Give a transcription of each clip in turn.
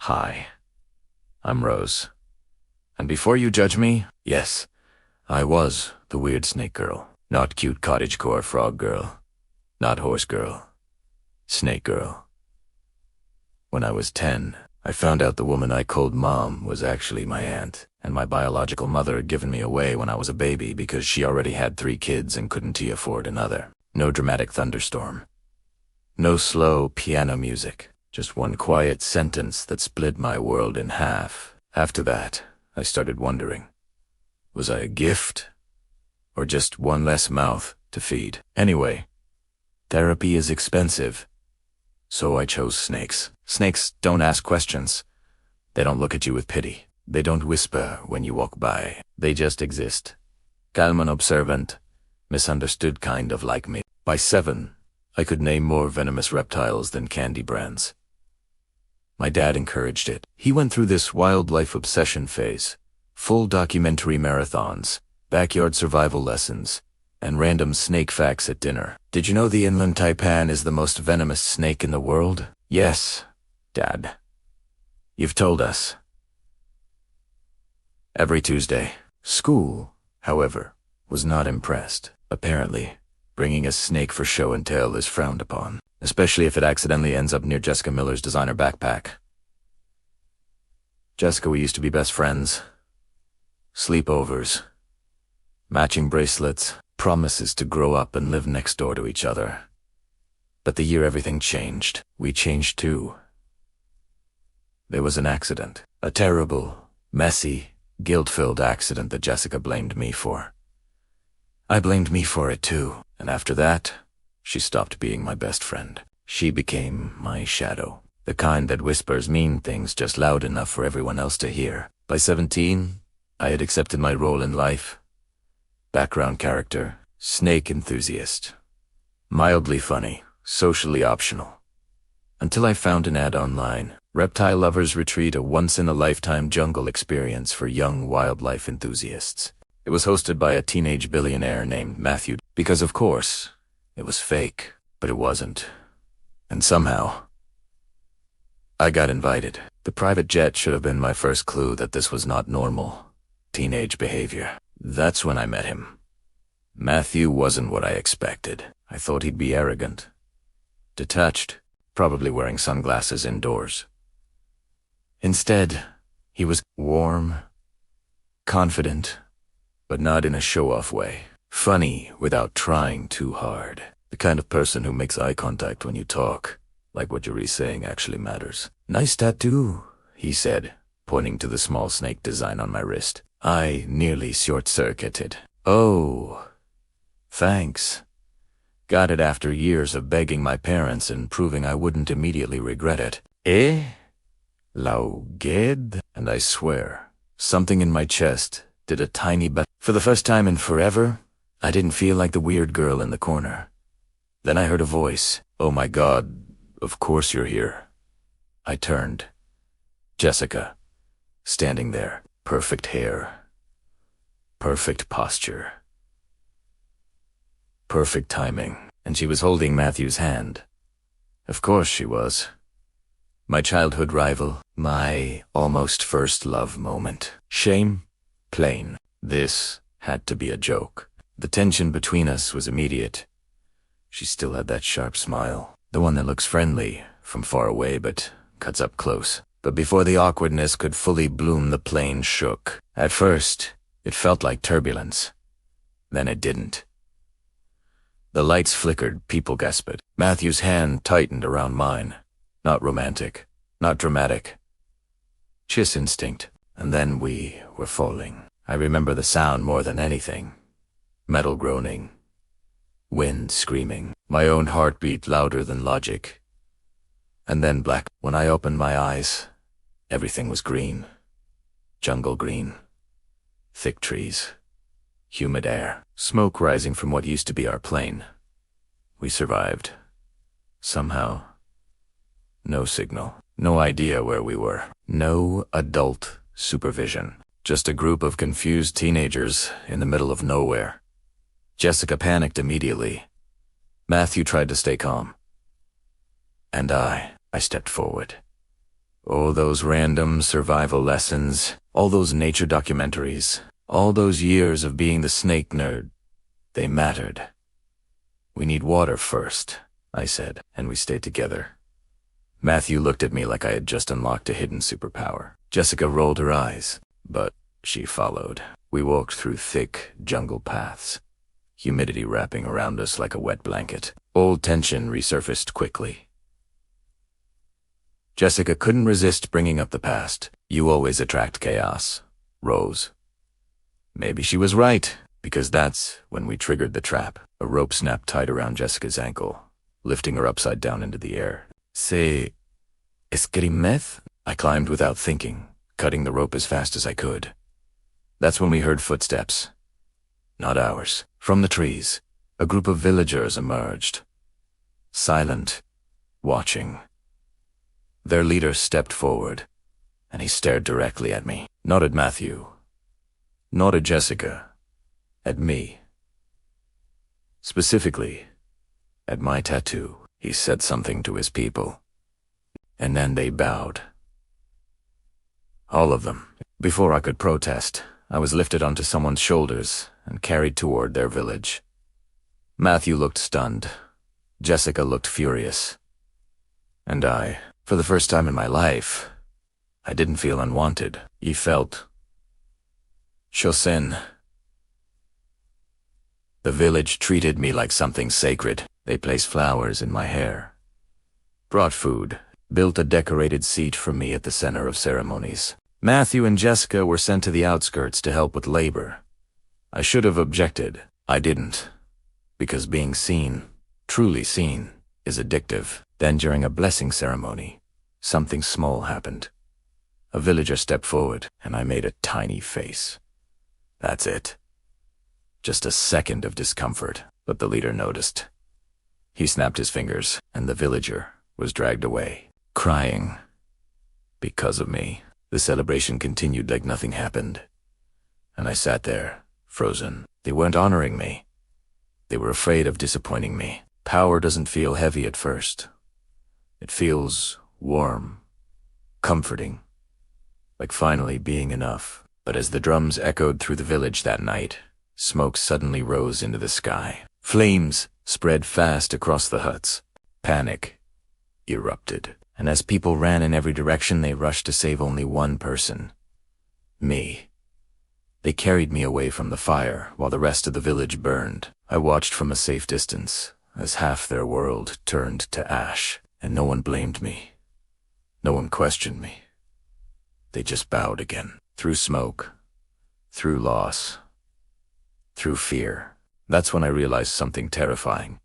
Hi, I'm Rose. And before you judge me, yes, I was the weird snake girl. Not cute cottagecore frog girl. Not horse girl. Snake girl. When I was 10, I found out the woman I called Mom was actually my aunt, and my biological mother had given me away when I was a baby because she already had 3 kids and couldn't afford another. No dramatic thunderstorm. No slow piano music. Just one quiet sentence that split my world in half. After that, I started wondering, was I a gift? Or just one less mouth to feed? Anyway, therapy is expensive. So I chose snakes. Snakes don't ask questions. They don't look at you with pity. They don't whisper when you walk by. They just exist. Calm and observant, misunderstood kind of like me. By 7, I could name more venomous reptiles than candy brands. My dad encouraged it. He went through this wildlife obsession phase. Full documentary marathons, backyard survival lessons, and random snake facts at dinner. Did you know the inland taipan is the most venomous snake in the world? Yes, Dad. You've told us. Every Tuesday. School, however, was not impressed. Apparently, bringing a snake for show and tell is frowned upon, especially if it accidentally ends up near Jessica Miller's designer backpack. Jessica, we used to be best friends. Sleepovers, matching bracelets, promises to grow up and live next door to each other. But the year everything changed, we changed too. There was an accident. A terrible, messy, guilt-filled accident that Jessica blamed me for. I blamed me for it too, and after that, she stopped being my best friend. She became my shadow, the kind that whispers mean things just loud enough for everyone else to hear. By 17, I had accepted my role in life. Background character, snake enthusiast. Mildly funny, socially optional. Until I found an ad online. Reptile lovers retreat, a once-in-a-lifetime jungle experience for young wildlife enthusiasts. It was hosted by a teenage billionaire named Matthew, because of course, it was fake, but it wasn't. And somehow, I got invited. The private jet should have been my first clue that this was not normal teenage behavior. That's when I met him. Matthew wasn't what I expected. I thought he'd be arrogant, detached, probably wearing sunglasses indoors. Instead, he was warm, confident, but not in a show-off way. Funny without trying too hard. The kind of person who makes eye contact when you talk, like what you're saying actually matters. Nice tattoo, he said, pointing to the small snake design on my wrist. I nearly short-circuited. Oh, thanks. Got it after years of begging my parents and proving I wouldn't immediately regret it. Eh? Lauged? And I swear, something in my chest did a tiny but for the first time in forever, I didn't feel like the weird girl in the corner. Then I heard a voice. Oh my God, of course you're here. I turned. Jessica, standing there, perfect hair, perfect posture, perfect timing, and she was holding Matthew's hand. Of course she was. My childhood rival, my almost first love moment. Shame? Plain. This had to be a joke. The tension between us was immediate. She still had that sharp smile, the one that looks friendly from far away but cuts up close. But before the awkwardness could fully bloom, the plane shook. At first, it felt like turbulence. Then it didn't. The lights flickered, people gasped. Matthew's hand tightened around mine. Not romantic, not dramatic. Just instinct. And then we were falling. I remember the sound more than anything. Metal groaning. Wind screaming. My own heartbeat louder than logic. And then black. When I opened my eyes, everything was green. Jungle green. Thick trees. Humid air. Smoke rising from what used to be our plane. We survived. Somehow. No signal. No idea where we were. No adult supervision. Just a group of confused teenagers in the middle of nowhere. Jessica panicked immediately. Matthew tried to stay calm. And I stepped forward. All those random survival lessons, all those nature documentaries, all those years of being the snake nerd, they mattered. We need water first, I said, and we stayed together. Matthew looked at me like I had just unlocked a hidden superpower. Jessica rolled her eyes, but she followed. We walked through thick jungle paths, humidity wrapping around us like a wet blanket. Old tension resurfaced quickly. Jessica couldn't resist bringing up the past. You always attract chaos, Rose. Maybe she was right, because that's when we triggered the trap. A rope snapped tight around Jessica's ankle, lifting her upside down into the air. C'est escrimet? I climbed without thinking, cutting the rope as fast as I could. That's when we heard footsteps. Not ours. From the trees, a group of villagers emerged. Silent, watching. Their leader stepped forward, and he stared directly at me. Not at Matthew. Not at Jessica. At me. Specifically, at my tattoo. He said something to his people, and then they bowed. All of them. Before I could protest, I was lifted onto someone's shoulders and carried toward their village. Matthew looked stunned. Jessica looked furious. And I, for the first time in my life, I didn't feel unwanted. He felt chosen. The village treated me like something sacred. They placed flowers in my hair, brought food, built a decorated seat for me at the center of ceremonies. Matthew and Jessica were sent to the outskirts to help with labor. I should have objected. I didn't, because being seen, truly seen, is addictive. Then during a blessing ceremony, something small happened. A villager stepped forward, and I made a tiny face. That's it. Just a second of discomfort, but the leader noticed. He snapped his fingers, and the villager was dragged away, crying. Because of me, the celebration continued like nothing happened. And I sat there, frozen. They weren't honoring me. They were afraid of disappointing me. Power doesn't feel heavy at first. It feels warm, comforting, like finally being enough. But as the drums echoed through the village that night, smoke suddenly rose into the sky. Flames spread fast across the huts. Panic erupted, and as people ran in every direction, they rushed to save only one person. Me. They carried me away from the fire while the rest of the village burned. I watched from a safe distance as half their world turned to ash, and no one blamed me. No one questioned me. They just bowed again. Through smoke, through loss, through fear. That's when I realized something terrifying.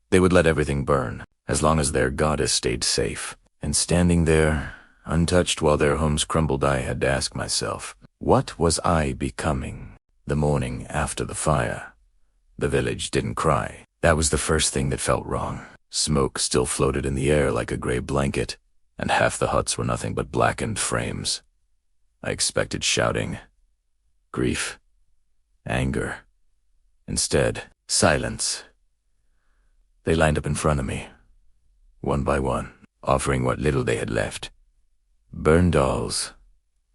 They would let everything burn, as long as their goddess stayed safe. And standing there, untouched while their homes crumbled, I had to ask myself, what was I becoming? The morning after the fire, the village didn't cry. That was the first thing that felt wrong. Smoke still floated in the air like a gray blanket, and half the huts were nothing but blackened frames. I expected shouting, grief, anger. Instead, silence. They lined up in front of me, one by one, offering what little they had left. Burned dolls,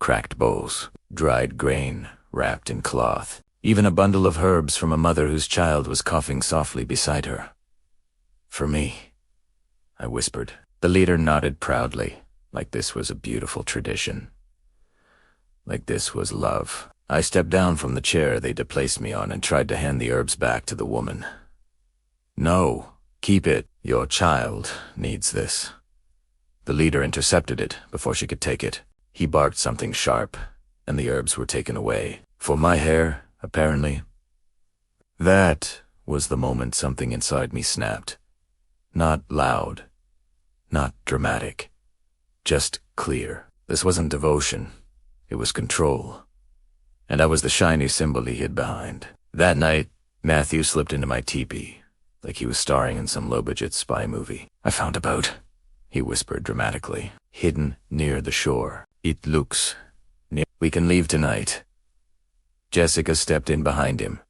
cracked bowls, dried grain wrapped in cloth, even a bundle of herbs from a mother whose child was coughing softly beside her. For me, I whispered. The leader nodded proudly, like this was a beautiful tradition. Like this was love. I stepped down from the chair they placed me on and tried to hand the herbs back to the woman. No, keep it. Your child needs this. The leader intercepted it before she could take it. He barked something sharp, and the herbs were taken away. For my hair, apparently. That was the moment something inside me snapped. Not loud, not dramatic, just clear. This wasn't devotion. It was control. And I was the shiny symbol he hid behind. That night, Matthew slipped into my teepee, like he was starring in some low-budget spy movie. I found a boat, he whispered dramatically, hidden near the shore. It looks near. We can leave tonight. Jessica stepped in behind him.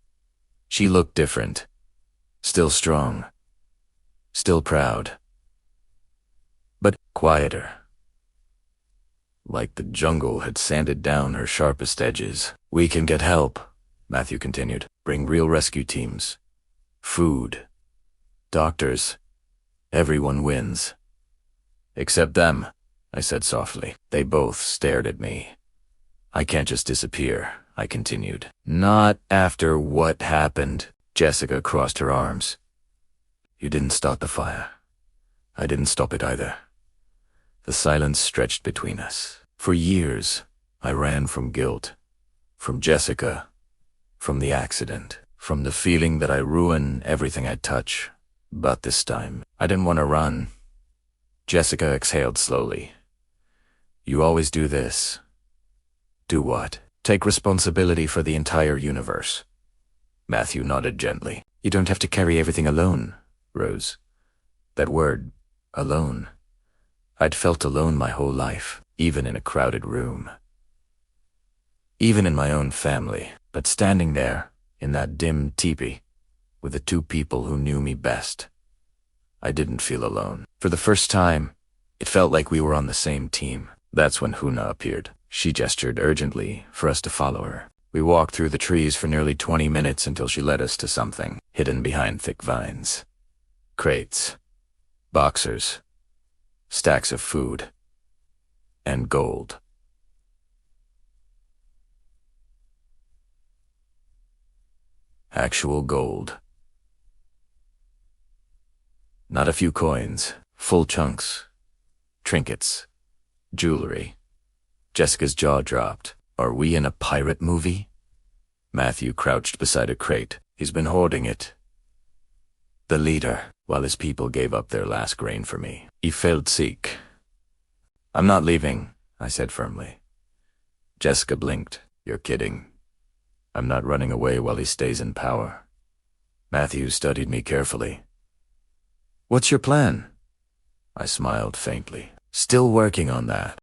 She looked different. Still strong. Still proud. But quieter. like the jungle had sanded down her sharpest edges. "We can get help," Matthew continued. "Bring real rescue teams. Food. Doctors. Everyone wins." "Except them," I said softly. They both stared at me. "I can't just disappear," I continued. "Not after what happened." Jessica crossed her arms. "You didn't start the fire. I didn't stop it either." The silence stretched between us. For years, I ran from guilt, from Jessica, from the accident, from the feeling that I ruin everything I touch. But this time, I didn't want to run. Jessica exhaled slowly. "You always do this." "Do what?" "Take responsibility for the entire universe." Matthew nodded gently. "You don't have to carry everything alone, Rose." That word, alone. I'd felt alone my whole life, even in a crowded room. Even in my own family. But standing there, in that dim teepee, with the two people who knew me best, I didn't feel alone. For the first time, it felt like we were on the same team. That's when Huna appeared. She gestured urgently for us to follow her. We walked through the trees for nearly 20 minutes until she led us to something hidden behind thick vines. Crates. Boxers. Stacks of food. And gold. Actual gold. Not a few coins, full chunks. Trinkets. Jewelry. Jessica's jaw dropped. Are we in a pirate movie? Matthew crouched beside a crate. He's been hoarding it. The leader, while his people gave up their last grain for me. He failed seek. "I'm not leaving," I said firmly. Jessica blinked. "You're kidding. I'm not running away while he stays in power." Matthew studied me carefully. "What's your plan?" I smiled faintly. "Still working on that."